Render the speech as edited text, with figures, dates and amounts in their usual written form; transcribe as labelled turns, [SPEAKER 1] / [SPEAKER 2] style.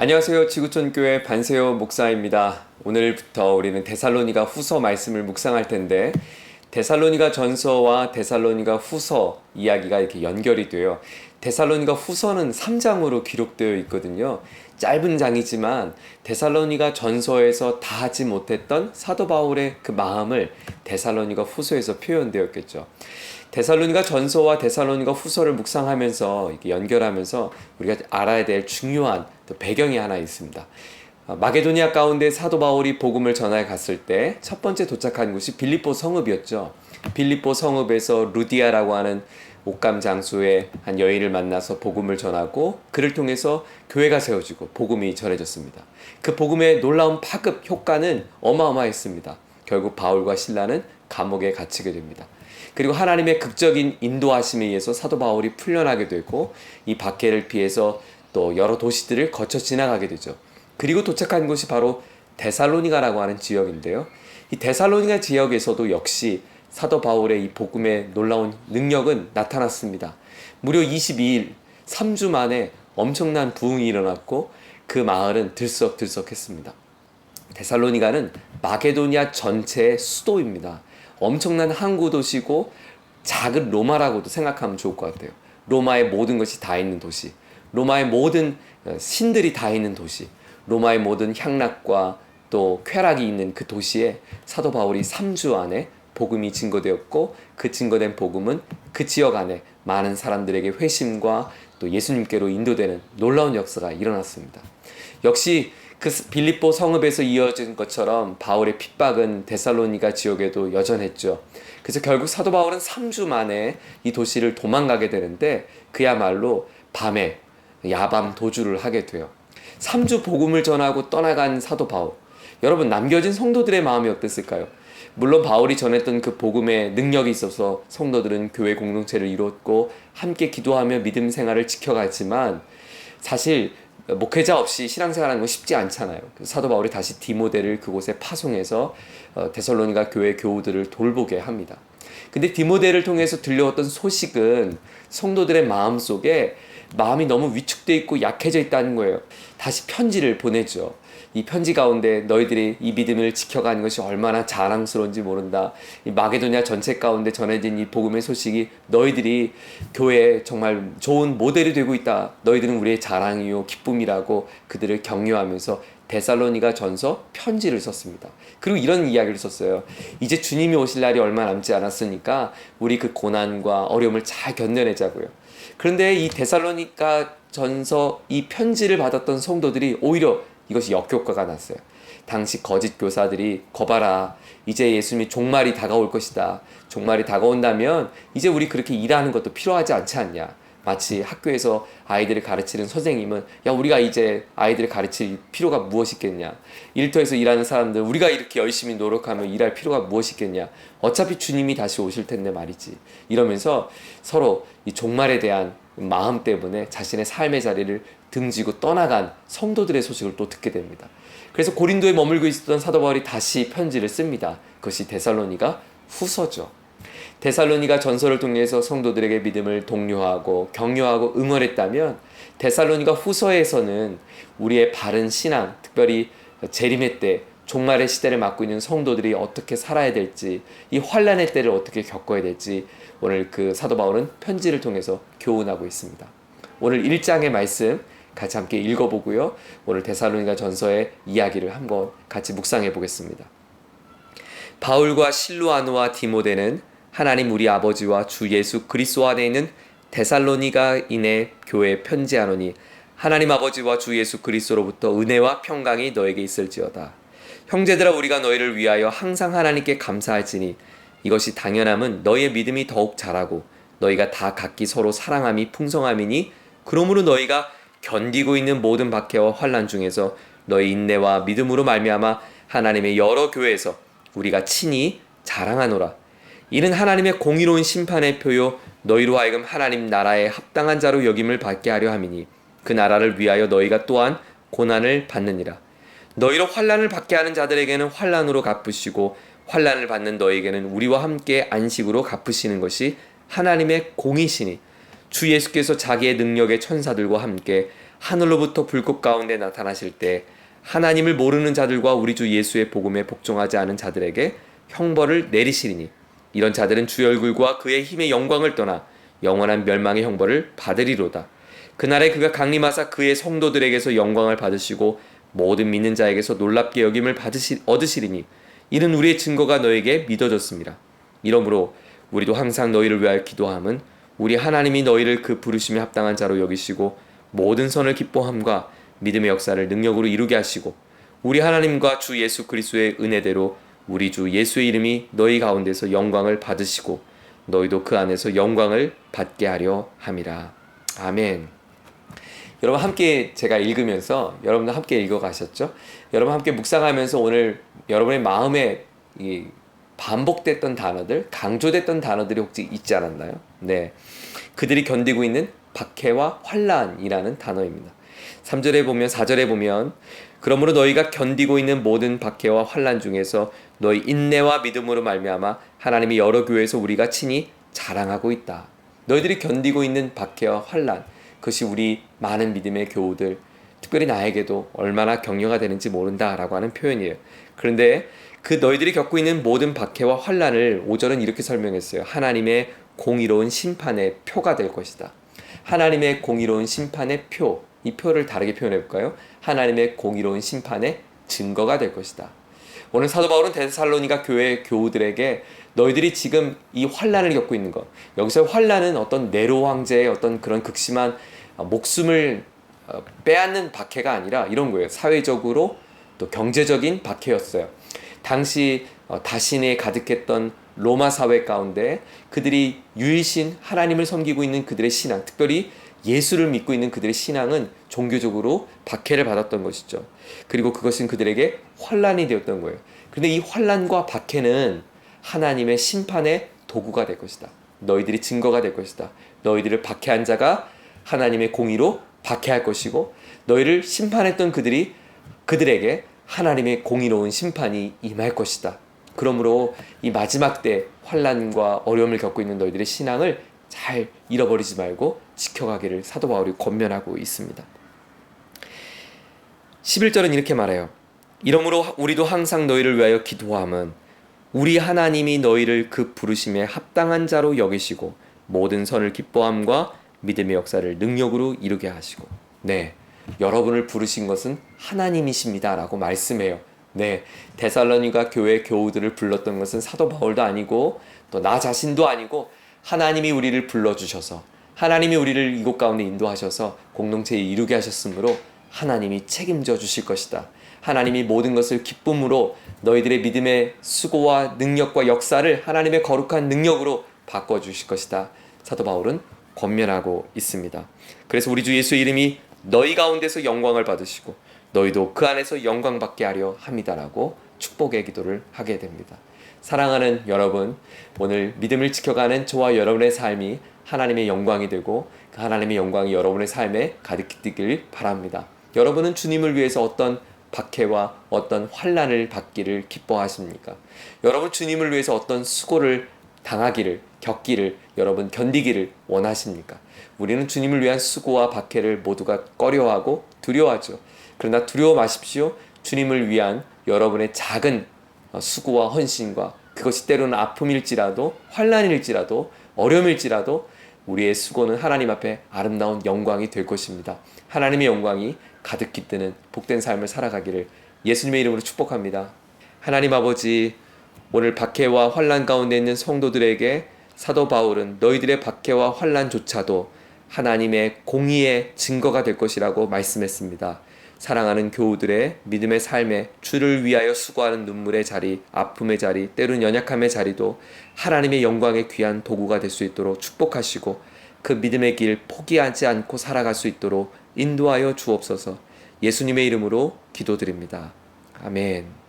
[SPEAKER 1] 안녕하세요. 지구촌교회 반세요 목사입니다. 오늘부터 우리는 데살로니가 후서 말씀을 묵상할 텐데, 데살로니가 전서와 데살로니가 후서 이야기가 이렇게 연결이 돼요. 데살로니가 후서는 3장으로 기록되어 있거든요. 짧은 장이지만 데살로니가 전서에서 다 하지 못했던 사도 바울의 그 마음을 데살로니가 후서에서 표현되었겠죠. 데살로니가 전서와 데살로니가 후서를 묵상하면서 이렇게 연결하면서 우리가 알아야 될 중요한 또 배경이 하나 있습니다. 마게도니아 가운데 사도 바울이 복음을 전하러 갔을 때 첫 번째 도착한 곳이 빌립보 성읍이었죠. 빌립보 성읍에서 루디아라고 하는 옥감 장수의 한 여인을 만나서 복음을 전하고 그를 통해서 교회가 세워지고 복음이 전해졌습니다. 그 복음의 놀라운 파급 효과는 어마어마했습니다. 결국 바울과 실라는 감옥에 갇히게 됩니다. 그리고 하나님의 극적인 인도하심에 의해서 사도 바울이 풀려나게 되고 이 박해를 피해서 또 여러 도시들을 거쳐 지나가게 되죠. 그리고 도착한 곳이 바로 데살로니가라고 하는 지역인데요. 이 데살로니가 지역에서도 역시 사도 바울의 이 복음의 놀라운 능력은 나타났습니다. 무려 22일, 3주 만에 엄청난 부흥이 일어났고 그 마을은 들썩들썩했습니다. 데살로니가는 마게도니아 전체의 수도입니다. 엄청난 항구 도시고 작은 로마라고도 생각하면 좋을 것 같아요. 로마의 모든 것이 다 있는 도시, 로마의 모든 신들이 다 있는 도시, 로마의 모든 향락과 또 쾌락이 있는 그 도시에 사도 바울이 3주 안에 복음이 증거되었고, 그 증거된 복음은 그 지역 안에 많은 사람들에게 회심과 또 예수님께로 인도되는 놀라운 역사가 일어났습니다. 역시 그 빌립보 성읍에서 이어진 것처럼 바울의 핍박은 데살로니가 지역에도 여전했죠. 그래서 결국 사도 바울은 3주 만에 이 도시를 도망가게 되는데, 그야말로 밤에 야밤 도주를 하게 돼요. 3주 복음을 전하고 떠나간 사도 바울, 여러분, 남겨진 성도들의 마음이 어땠을까요? 물론 바울이 전했던 그 복음의 능력이 있어서 성도들은 교회 공동체를 이뤘고 함께 기도하며 믿음 생활을 지켜갔지만, 사실 목회자 없이 신앙생활하는 건 쉽지 않잖아요. 사도 바울이 다시 디모데를 그곳에 파송해서 데살로니가 교회 교우들을 돌보게 합니다. 근데 디모데를 통해서 들려왔던 소식은 성도들의 마음속에 마음이 너무 위축되어 있고 약해져 있다는 거예요. 다시 편지를 보내죠. 이 편지 가운데 너희들이 이 믿음을 지켜가는 것이 얼마나 자랑스러운지 모른다. 이 마게도냐 전체 가운데 전해진 이 복음의 소식이 너희들이 교회에 정말 좋은 모델이 되고 있다. 너희들은 우리의 자랑이요 기쁨이라고 그들을 격려하면서 데살로니가 전서 편지를 썼습니다. 그리고 이런 이야기를 썼어요. 이제 주님이 오실 날이 얼마 남지 않았으니까 우리 그 고난과 어려움을 잘 견뎌내자고요. 그런데 이 데살로니가 전서 이 편지를 받았던 성도들이 오히려 이것이 역효과가 났어요. 당시 거짓 교사들이 거봐라, 이제 예수님이 종말이 다가올 것이다. 종말이 다가온다면 이제 우리 그렇게 일하는 것도 필요하지 않지 않냐. 마치 학교에서 아이들을 가르치는 선생님은 야, 우리가 이제 아이들을 가르칠 필요가 무엇이 있겠냐. 일터에서 일하는 사람들, 우리가 이렇게 열심히 노력하면 일할 필요가 무엇이 있겠냐. 어차피 주님이 다시 오실 텐데 말이지. 이러면서 서로 이 종말에 대한 마음 때문에 자신의 삶의 자리를 등지고 떠나간 성도들의 소식을 또 듣게 됩니다. 그래서 고린도에 머물고 있었던 사도 바울이 다시 편지를 씁니다. 그것이 데살로니가 후서죠. 데살로니가 전서를 통해서 성도들에게 믿음을 독려하고 격려하고 응원했다면, 데살로니가 후서에서는 우리의 바른 신앙, 특별히 재림의 때 종말의 시대를 맞고 있는 성도들이 어떻게 살아야 될지, 이 환난의 때를 어떻게 겪어야 될지 오늘 그 사도 바울은 편지를 통해서 교훈하고 있습니다. 오늘 1장의 말씀 같이 함께 읽어보고요. 오늘 데살로니가 전서의 이야기를 한번 같이 묵상해 보겠습니다. 바울과 실루아노와 디모데는 하나님 우리 아버지와 주 예수 그리스도 안에 있는 데살로니가인의 교회에 편지하노니, 하나님 아버지와 주 예수 그리스도로부터 은혜와 평강이 너에게 있을지어다. 형제들아, 우리가 너희를 위하여 항상 하나님께 감사할지니 이것이 당연함은 너희의 믿음이 더욱 자라고 너희가 다 각기 서로 사랑함이 풍성함이니, 그러므로 너희가 견디고 있는 모든 박해와 환난 중에서 너희 인내와 믿음으로 말미암아 하나님의 여러 교회에서 우리가 친히 자랑하노라. 이는 하나님의 공의로운 심판의 표요 너희로 하여금 하나님 나라에 합당한 자로 여김을 받게 하려 함이니, 그 나라를 위하여 너희가 또한 고난을 받느니라. 너희로 환난을 받게 하는 자들에게는 환난으로 갚으시고 환난을 받는 너희에게는 우리와 함께 안식으로 갚으시는 것이 하나님의 공이시니, 주 예수께서 자기의 능력의 천사들과 함께 하늘로부터 불꽃 가운데 나타나실 때 하나님을 모르는 자들과 우리 주 예수의 복음에 복종하지 않은 자들에게 형벌을 내리시리니 이런 자들은 주의 얼굴과 그의 힘의 영광을 떠나 영원한 멸망의 형벌을 받으리로다. 그날에 그가 강림하사 그의 성도들에게서 영광을 받으시고 모든 믿는 자에게서 놀랍게 여김을 얻으시리니 이는 우리의 증거가 너에게 믿어졌습니다. 이러므로 우리도 항상 너희를 위하여 기도함은 우리 하나님이 너희를 그 부르심에 합당한 자로 여기시고 모든 선을 기뻐함과 믿음의 역사를 능력으로 이루게 하시고 우리 하나님과 주 예수 그리스도의 은혜대로 우리 주 예수의 이름이 너희 가운데서 영광을 받으시고 너희도 그 안에서 영광을 받게 하려 함이라. 아멘. 여러분 함께 제가 읽으면서 여러분도 함께 읽어가셨죠? 여러분 함께 묵상하면서 오늘 여러분의 마음에 이 반복됐던 단어들, 강조됐던 단어들이 혹시 있지 않았나요? 네, 그들이 견디고 있는 박해와 환난이라는 단어입니다. 3절에 보면 4절에 보면 그러므로 너희가 견디고 있는 모든 박해와 환난 중에서 너희 인내와 믿음으로 말미암아 하나님이 여러 교회에서 우리가 친히 자랑하고 있다. 너희들이 견디고 있는 박해와 환난, 그것이 우리 많은 믿음의 교우들, 특별히 나에게도 얼마나 격려가 되는지 모른다라고 하는 표현이에요. 그런데 그 너희들이 겪고 있는 모든 박해와 환난을 5절은 이렇게 설명했어요. 하나님의 공의로운 심판의 표가 될 것이다. 하나님의 공의로운 심판의 표, 이 표를 다르게 표현해 볼까요? 하나님의 공의로운 심판의 증거가 될 것이다. 오늘 사도 바울은 데살로니가 교회 교우들에게 너희들이 지금 이 환난을 겪고 있는 것, 여기서 환난은 어떤 네로 황제의 어떤 그런 극심한 목숨을 빼앗는 박해가 아니라 이런 거예요. 사회적으로 또 경제적인 박해였어요. 당시 다신에 가득했던 로마 사회 가운데 그들이 유일신 하나님을 섬기고 있는 그들의 신앙, 특별히 예수를 믿고 있는 그들의 신앙은 종교적으로 박해를 받았던 것이죠. 그리고 그것은 그들에게 환난이 되었던 거예요. 그런데 이 환난과 박해는 하나님의 심판의 도구가 될 것이다. 너희들이 증거가 될 것이다. 너희들을 박해한 자가 하나님의 공의로 박해할 것이고 너희를 심판했던 그들에게 하나님의 공의로운 심판이 임할 것이다. 그러므로 이 마지막 때 환난과 어려움을 겪고 있는 너희들의 신앙을 잘 잃어버리지 말고 지켜가기를 사도 바울이 권면하고 있습니다. 11절은 이렇게 말해요. 이러므로 우리도 항상 너희를 위하여 기도함은 우리 하나님이 너희를 그 부르심에 합당한 자로 여기시고 모든 선을 기뻐함과 믿음의 역사를 능력으로 이루게 하시고, 네, 여러분을 부르신 것은 하나님이십니다 라고 말씀해요. 네, 데살로니가 교회 교우들을 불렀던 것은 사도 바울도 아니고 또 나 자신도 아니고 하나님이 우리를 불러주셔서 하나님이 우리를 이곳 가운데 인도하셔서 공동체에 이루게 하셨으므로 하나님이 책임져 주실 것이다. 하나님이 모든 것을 기쁨으로 너희들의 믿음의 수고와 능력과 역사를 하나님의 거룩한 능력으로 바꿔주실 것이다. 사도 바울은 권면하고 있습니다. 그래서 우리 주 예수의 이름이 너희 가운데서 영광을 받으시고 너희도 그 안에서 영광 받게 하려 함이다라고 축복의 기도를 하게 됩니다. 사랑하는 여러분, 오늘 믿음을 지켜가는 저와 여러분의 삶이 하나님의 영광이 되고 그 하나님의 영광이 여러분의 삶에 가득히길 바랍니다. 여러분은 주님을 위해서 어떤 박해와 어떤 환난을 받기를 기뻐하십니까? 여러분 주님을 위해서 어떤 수고를 당하기를, 겪기를, 여러분 견디기를 원하십니까? 우리는 주님을 위한 수고와 박해를 모두가 꺼려하고 두려워하죠. 그러나 두려워 마십시오. 주님을 위한 여러분의 작은 수고와 헌신과 그것이 때로는 아픔일지라도 환난일지라도 어려움일지라도 우리의 수고는 하나님 앞에 아름다운 영광이 될 것입니다. 하나님의 영광이 가득히 뜨는 복된 삶을 살아가기를 예수님의 이름으로 축복합니다. 하나님 아버지, 오늘 박해와 환난 가운데 있는 성도들에게 사도 바울은 너희들의 박해와 환난조차도 하나님의 공의의 증거가 될 것이라고 말씀했습니다. 사랑하는 교우들의 믿음의 삶에 주를 위하여 수고하는 눈물의 자리, 아픔의 자리, 때로는 연약함의 자리도 하나님의 영광의 귀한 도구가 될 수 있도록 축복하시고 그 믿음의 길 포기하지 않고 살아갈 수 있도록 인도하여 주옵소서. 예수님의 이름으로 기도드립니다. 아멘.